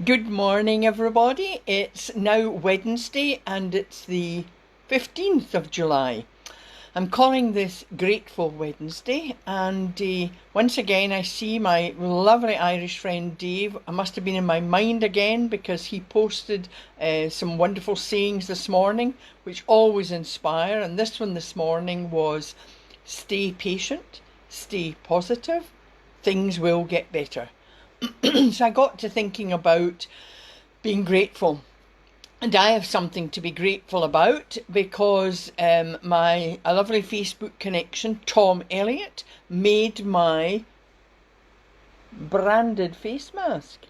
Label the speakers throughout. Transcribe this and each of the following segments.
Speaker 1: Good morning, everybody. It's now Wednesday and it's the 15th of July. I'm calling this Grateful Wednesday, and once again, I see my lovely Irish friend Dave. I must have been in my mind again because he posted some wonderful sayings this morning, which always inspire. And this one this morning was stay patient, stay positive, things will get better. So I got to thinking about being grateful. And I have something to be grateful about because my a lovely Facebook connection, Tom Elliott, made my branded face mask,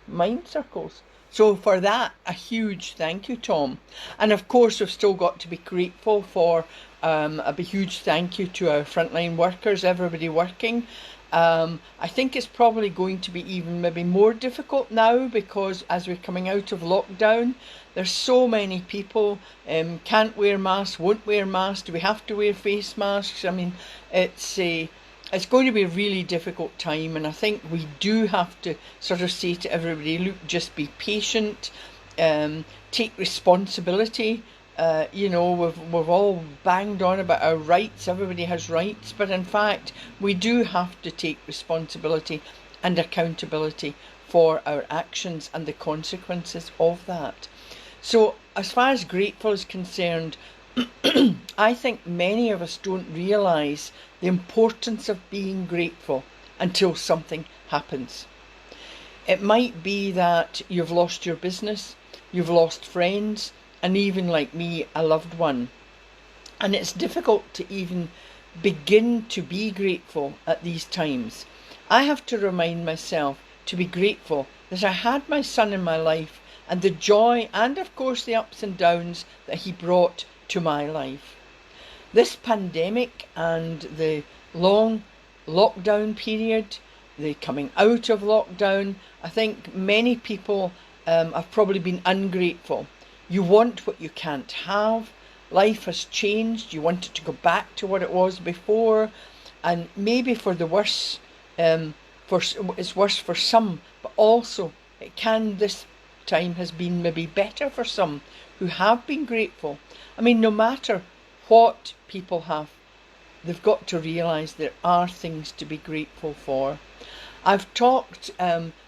Speaker 1: mind circles. So for that, a huge thank you, Tom. And of course, we've still got to be grateful for a huge thank you to our frontline workers, everybody working. I think it's probably going to be even maybe more difficult now because as we're coming out of lockdown, there's so many people can't wear masks, won't wear masks. Do we have to wear face masks? I mean, it's going to be a really difficult time, and I think we do have to sort of say to everybody, look, just be patient, take responsibility. We've all banged on about our rights. Everybody has rights, but in fact, we do have to take responsibility and accountability for our actions and the consequences of that. So, as far as grateful is concerned, I think many of us don't realise the importance of being grateful until something happens. It might be that you've lost your business, you've lost friends, and even like me, a loved one. And it's difficult to even begin to be grateful at these times. I have to remind myself to be grateful that I had my son in my life and the joy and, of course, the ups and downs that he brought to my life. This pandemic and the long lockdown period, the coming out of lockdown, I think many people have probably been ungrateful. You want what you can't have. Life has changed. You want it to go back to what it was before, and maybe for the worse. It's worse for some, but also this time has been maybe better for some who have been grateful. I mean, no matter what people have, they've got to realise there are things to be grateful for. I've talked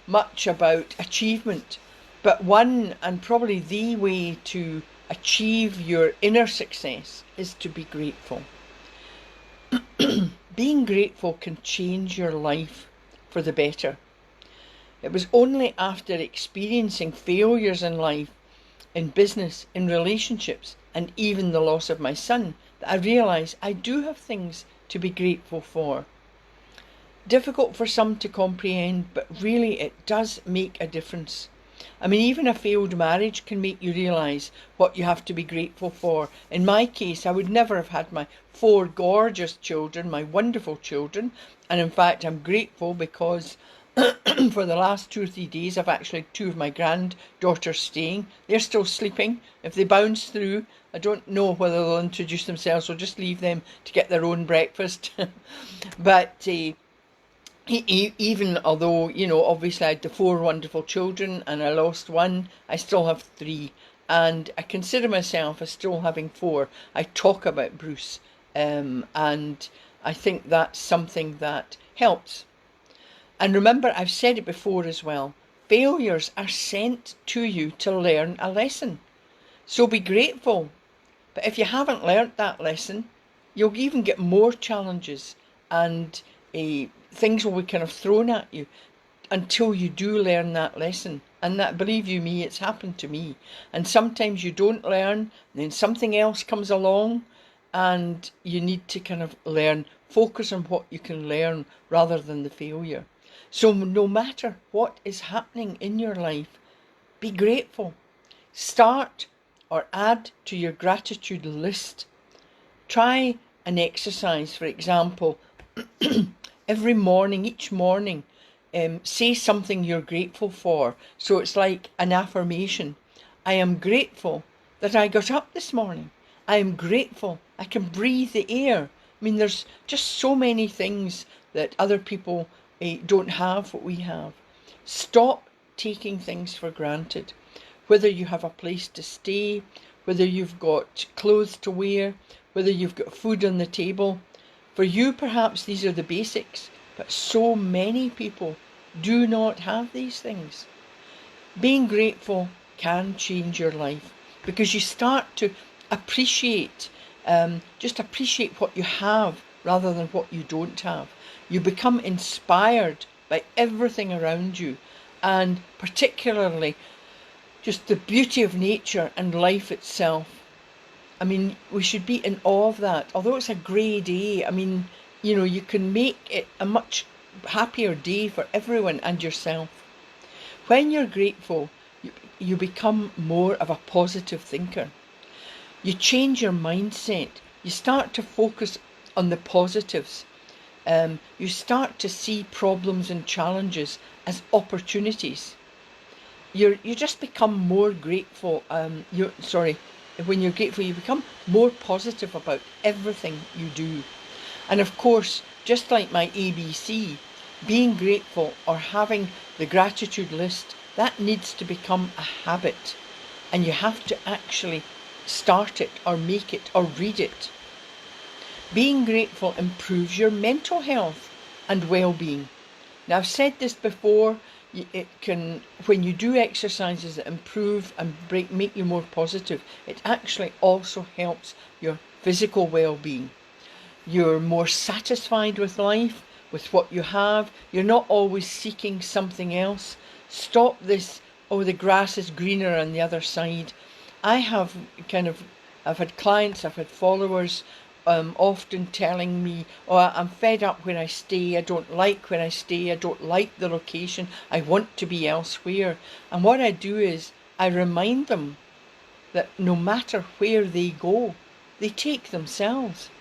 Speaker 1: much about achievement, but one and probably the way to achieve your inner success is to be grateful. Being grateful can change your life for the better. It was only after experiencing failures in life, in business, in relationships, and even the loss of my son, that I realised I do have things to be grateful for. Difficult for some to comprehend, but really it does make a difference. I mean, even a failed marriage can make you realise what you have to be grateful for. In my case, I would never have had my 4 gorgeous children, my wonderful children, and in fact I'm grateful because for the last 2 or 3 days I've actually 2 of my granddaughters staying. They're still sleeping. If they bounce through, I don't know whether they'll introduce themselves or just leave them to get their own breakfast. But even although, obviously I had the 4 wonderful children and I lost one, I still have 3. And I consider myself as still having 4. I talk about Bruce, and I think that's something that helps. And remember, I've said it before as well, failures are sent to you to learn a lesson. So be grateful. But if you haven't learnt that lesson, you'll even get more challenges and things will be kind of thrown at you until you do learn that lesson. And that, believe you me, it's happened to me. And sometimes you don't learn, and then something else comes along and you need to kind of focus on what you can learn rather than the failure. So no matter what is happening in your life, be grateful. Start or add to your gratitude list. Try an exercise, for example, every morning, each morning, say something you're grateful for. So it's like an affirmation. I am grateful that I got up this morning. I am grateful I can breathe the air. I mean, there's just so many things that other people don't have what we have. Stop taking things for granted. Whether you have a place to stay, whether you've got clothes to wear, whether you've got food on the table. For you, perhaps these are the basics, but so many people do not have these things. Being grateful can change your life because you start to appreciate, just appreciate what you have rather than what you don't have. You become inspired by everything around you, and particularly just the beauty of nature and life itself. I mean, we should be in awe of that. Although it's a grey day, I mean, you can make it a much happier day for everyone and yourself. When you're grateful, you become more of a positive thinker. You change your mindset. You start to focus on the positives. You start to see problems and challenges as opportunities. You just become more grateful. When you're grateful, you become more positive about everything you do. And of course, just like my ABC, being grateful or having the gratitude list, that needs to become a habit. And you have to actually start it or make it or read it. Being grateful improves your mental health and well-being. Now, I've said this before, when you do exercises that improve and make you more positive, it actually also helps your physical well-being. You're more satisfied with life, with what you have. You're not always seeking something else. Stop this, oh, the grass is greener on the other side. I've had clients, I've had followers often telling me, oh, I'm fed up where I stay, I don't like where I stay, I don't like the location, I want to be elsewhere. And what I do is I remind them that no matter where they go, they take themselves.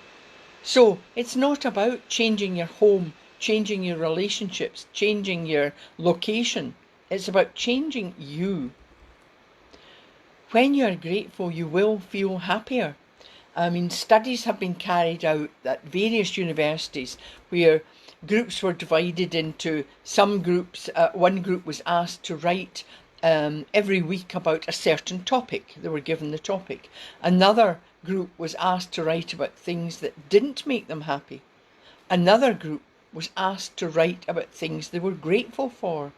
Speaker 1: So it's not about changing your home, changing your relationships, changing your location. It's about changing you. When you are grateful, you will feel happier. I mean, studies have been carried out at various universities where groups were divided into some groups. One group was asked to write every week about a certain topic. They were given the topic. Another group was asked to write about things that didn't make them happy. Another group was asked to write about things they were grateful for.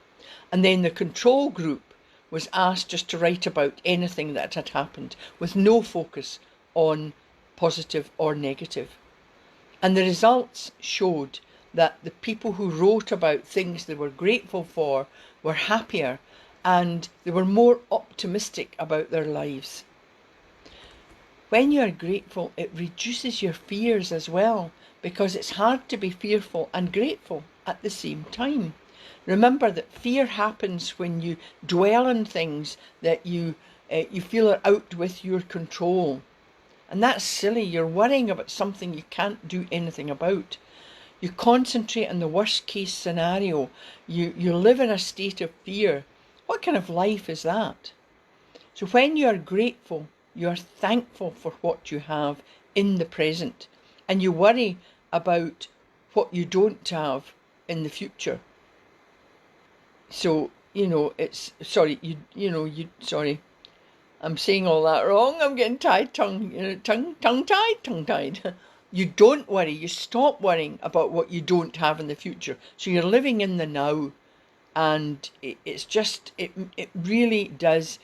Speaker 1: And then the control group was asked just to write about anything that had happened with no focus on positive or negative. And the results showed that the people who wrote about things they were grateful for were happier and they were more optimistic about their lives. When you are grateful, it reduces your fears as well, because it's hard to be fearful and grateful at the same time. Remember that fear happens when you dwell on things that you feel are out with your control. And that's silly. You're worrying about something you can't do anything about. You concentrate on the worst case scenario. You live in a state of fear. What kind of life is that? So when you are grateful, you are thankful for what you have in the present. And you worry about what you don't have in the future. So, sorry. I'm saying all that wrong. I'm getting tongue-tied. You don't worry. You stop worrying about what you don't have in the future. So you're living in the now, and it really does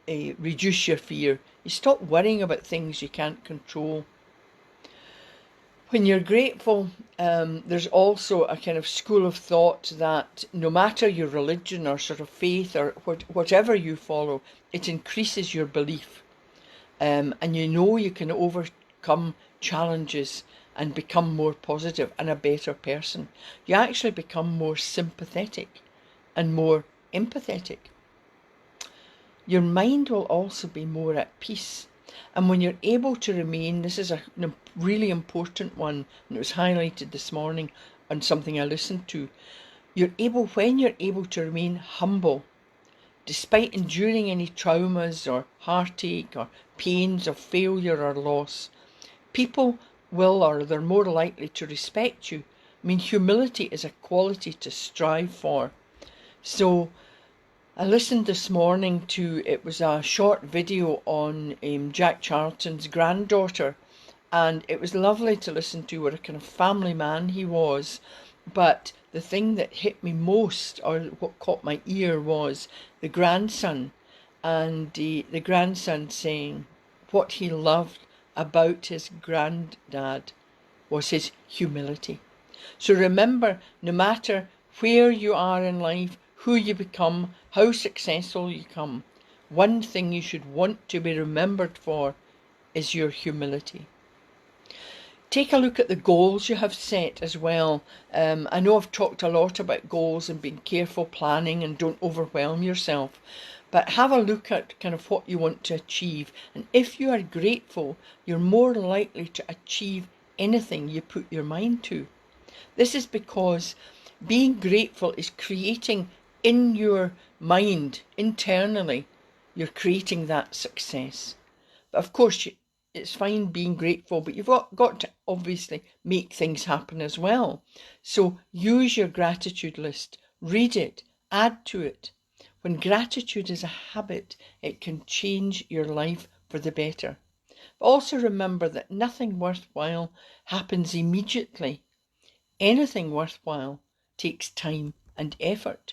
Speaker 1: reduce your fear. You stop worrying about things you can't control. When you're grateful, there's also a kind of school of thought that no matter your religion or sort of faith or whatever you follow, it increases your belief. And you can overcome challenges and become more positive and a better person. You actually become more sympathetic and more empathetic. Your mind will also be more at peace. And when you're able to remain, this is a really important one, and it was highlighted this morning on something I listened to. When you're able to remain humble, despite enduring any traumas or heartache or pains of failure or loss, people they're more likely to respect you. I mean, humility is a quality to strive for. So, I listened this morning to, it was a short video on Jack Charlton's granddaughter, and it was lovely to listen to. What a kind of family man he was. But the thing that hit me most, or what caught my ear, was the grandson, and the grandson saying what he loved about his granddad was his humility. So remember, no matter where you are in life, who you become, how successful you become, one thing you should want to be remembered for is your humility. Take a look at the goals you have set as well. I know I've talked a lot about goals and being careful planning and don't overwhelm yourself, but have a look at kind of what you want to achieve. And if you are grateful, you're more likely to achieve anything you put your mind to. This is because being grateful is creating in your mind, internally, you're creating that success. But of course, it's fine being grateful, but you've got to obviously make things happen as well. So use your gratitude list, read it, add to it. When gratitude is a habit, it can change your life for the better. But also remember that nothing worthwhile happens immediately. Anything worthwhile takes time and effort.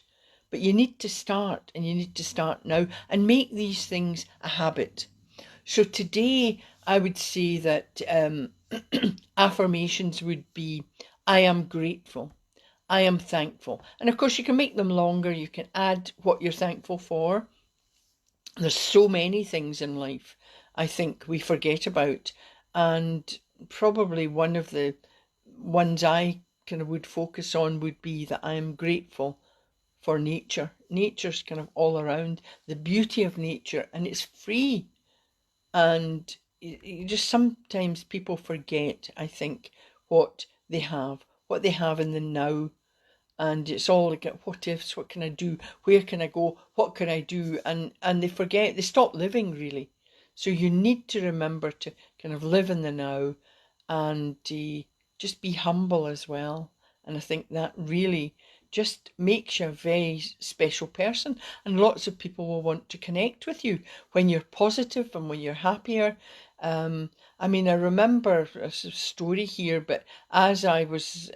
Speaker 1: But you need to start, and you need to start now and make these things a habit. So today I would say that affirmations would be, I am grateful, I am thankful. And of course you can make them longer, you can add what you're thankful for. There's so many things in life I think we forget about, and probably one of the ones I kind of would focus on would be that I am grateful for nature. Nature's kind of all around, the beauty of nature, and it's free. And you just sometimes people forget, I think, what they have in the now. And it's all like, what ifs, what can I do? Where can I go? What can I do? And they forget, they stop living really. So you need to remember to kind of live in the now and just be humble as well. And I think that really just makes you a very special person, and lots of people will want to connect with you when you're positive and when you're happier. I mean, I remember a story here, but as I was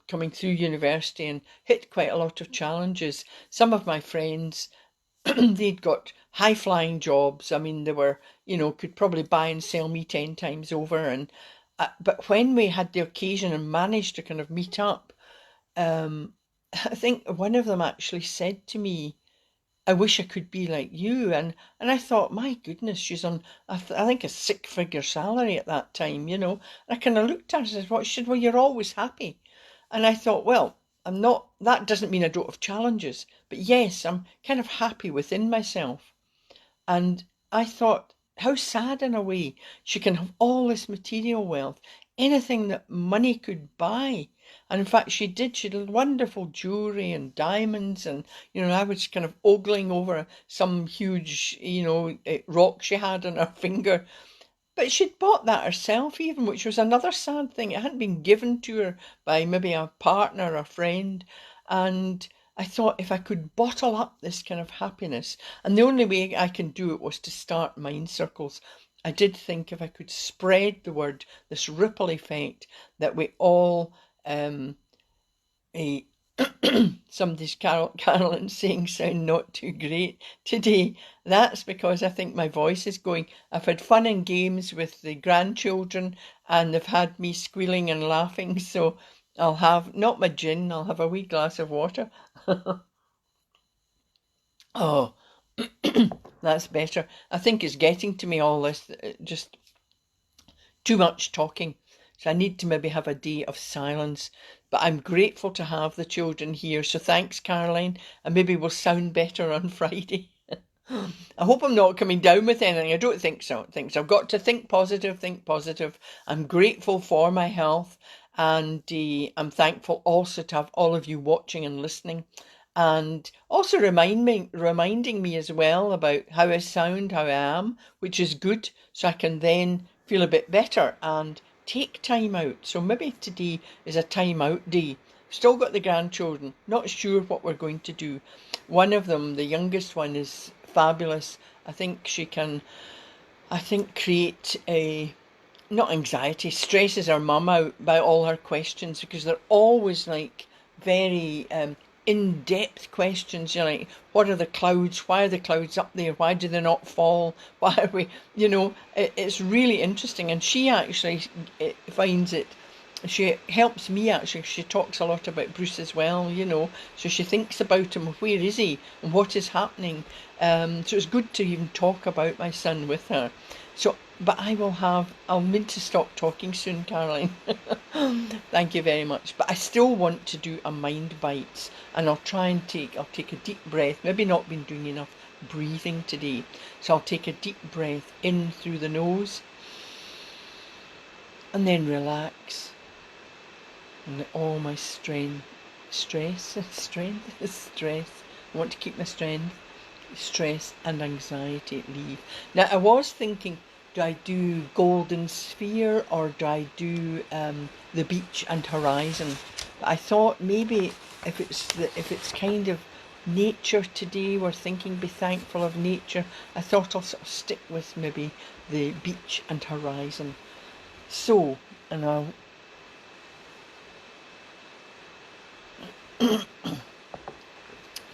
Speaker 1: coming through university and hit quite a lot of challenges, some of my friends, they'd got high flying jobs. I mean, they were, could probably buy and sell me 10 times over. And but when we had the occasion and managed to kind of meet up, um, I think one of them actually said to me, I wish I could be like you. And I thought, my goodness, she's on, I think, a six-figure salary at that time. And I kind of looked at her and said, what? She said, well, you're always happy. And I thought, well, I'm not, that doesn't mean I don't have challenges. But yes, I'm kind of happy within myself. And I thought, how sad in a way. She can have all this material wealth, anything that money could buy. And in fact, she did. She did wonderful jewellery and diamonds. And, I was kind of ogling over some huge, rock she had on her finger. But she'd bought that herself even, which was another sad thing. It hadn't been given to her by maybe a partner or a friend. And I thought, if I could bottle up this kind of happiness, and the only way I can do it was to start mind circles. I did think if I could spread the word, this ripple effect, that we all a somebody's Carolyn saying sound not too great today. That's because I think my voice is going. I've had fun and games with the grandchildren and they've had me squealing and laughing, so I'll have not my gin, I'll have a wee glass of water. Oh, that's better. I think it's getting to me, all this, just too much talking. So I need to maybe have a day of silence. But I'm grateful to have the children here. So thanks, Caroline. And maybe we'll sound better on Friday. I hope I'm not coming down with anything. I don't think so. I've got to think positive, think positive. I'm grateful for my health. And I'm thankful also to have all of you watching and listening. And also reminding me as well about how I sound, how I am, which is good. So I can then feel a bit better and take time out. So maybe today is a time out day. Still got the grandchildren. Not sure what we're going to do. One of them, the youngest one, is fabulous. I think she can, create a, not anxiety, stresses her mum out by all her questions, because they're always like very in-depth questions. You're like, what are the clouds? Why are the clouds up there? Why do they not fall? Why are we, it's really interesting. And she actually finds it, she helps me actually. She talks a lot about Bruce as well, so she thinks about him. Where is he and what is happening? So it's good to even talk about my son with her. So, but I'll mean to stop talking soon, Caroline. Thank you very much. But I still want to do a mind bites, and I'll take a deep breath. Maybe not been doing enough breathing today. So I'll take a deep breath in through the nose and then relax. And all my stress. I want to keep my stress and anxiety leave. Now, I was thinking, do I do golden sphere or do I do the beach and horizon? But I thought maybe if it's kind of nature today, we're thinking be thankful of nature. I thought I'll sort of stick with maybe the beach and horizon. So, and I'll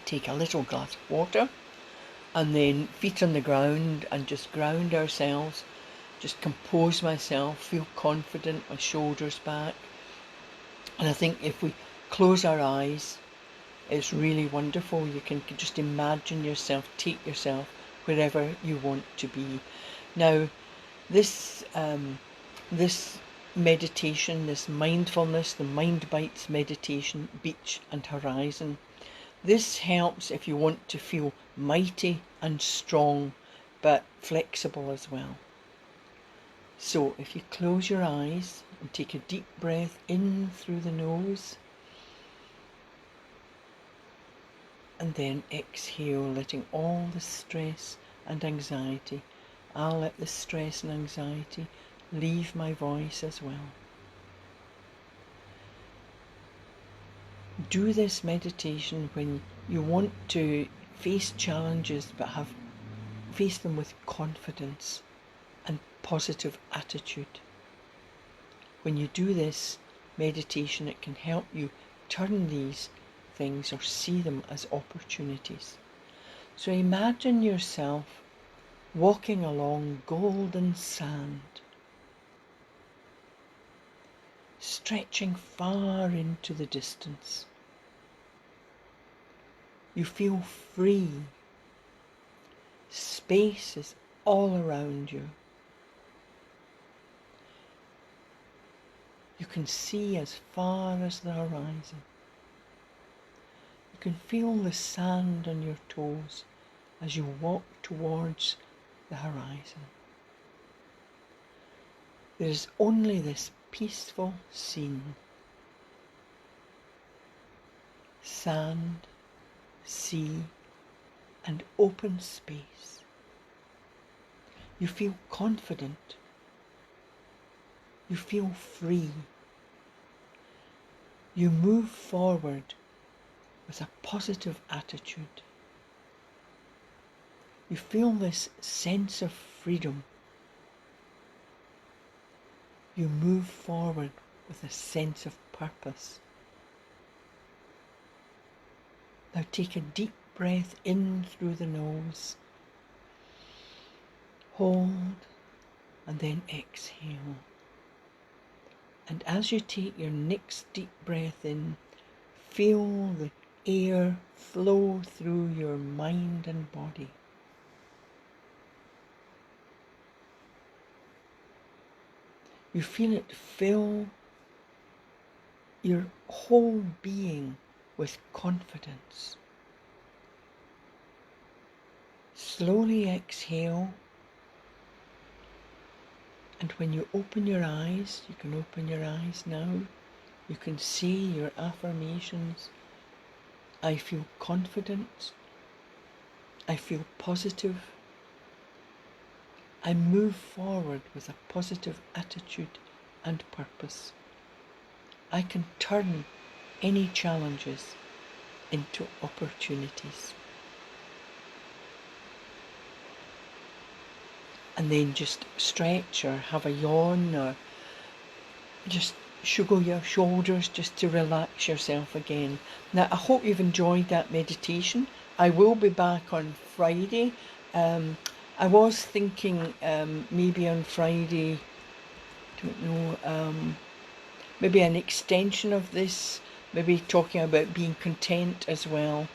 Speaker 1: take a little glass of water and then feet on the ground and just ground ourselves, just compose myself, feel confident, my shoulders back. And I think if we close our eyes, it's really wonderful. You can just imagine yourself, take yourself wherever you want to be. Now, this meditation, this mindfulness, the Mind Bites meditation, beach and horizon, this helps if you want to feel mighty and strong, but flexible as well. So if you close your eyes and take a deep breath in through the nose, and then exhale, letting all the stress and anxiety, I'll let the stress and anxiety leave my voice as well. Do this meditation when you want to face challenges but face them with confidence and positive attitude. When you do this meditation, it can help you turn these things or see them as opportunities. So imagine yourself walking along golden sand, stretching far into the distance. You feel free. Space is all around you. You can see as far as the horizon. You can feel the sand on your toes as you walk towards the horizon. There is only this peaceful scene. Sand, sea, and open space. You feel confident. You feel free. You move forward with a positive attitude. You feel this sense of freedom. You move forward with a sense of purpose. Now take a deep breath in through the nose. Hold and then exhale. And as you take your next deep breath in, feel the air flow through your mind and body. You feel it fill your whole being with confidence. Slowly exhale, and when you open your eyes, you can open your eyes now, you can say your affirmations. I feel confident. I feel positive. I move forward with a positive attitude and purpose. I can turn any challenges into opportunities. And then just stretch or have a yawn or just shrug your shoulders just to relax yourself again. Now, I hope you've enjoyed that meditation. I will be back on Friday. I was thinking maybe on Friday, don't know, maybe an extension of this, maybe talking about being content as well.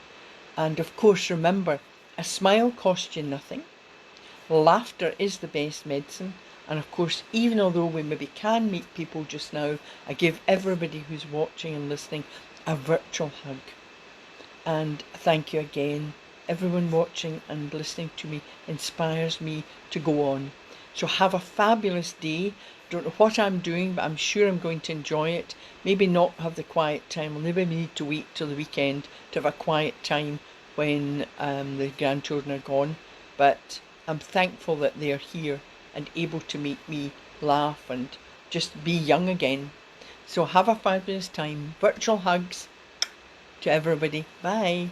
Speaker 1: And of course, remember, a smile costs you nothing. Laughter is the best medicine. And of course, even although we maybe can meet people just now, I give everybody who's watching and listening a virtual hug. And thank you again. Everyone watching and listening to me inspires me to go on. So have a fabulous day. Don't know what I'm doing, but I'm sure I'm going to enjoy it. Maybe not have the quiet time. I'll maybe need to wait till the weekend to have a quiet time when the grandchildren are gone. But I'm thankful that they're here and able to make me laugh and just be young again. So have a fabulous time. Virtual hugs to everybody. Bye.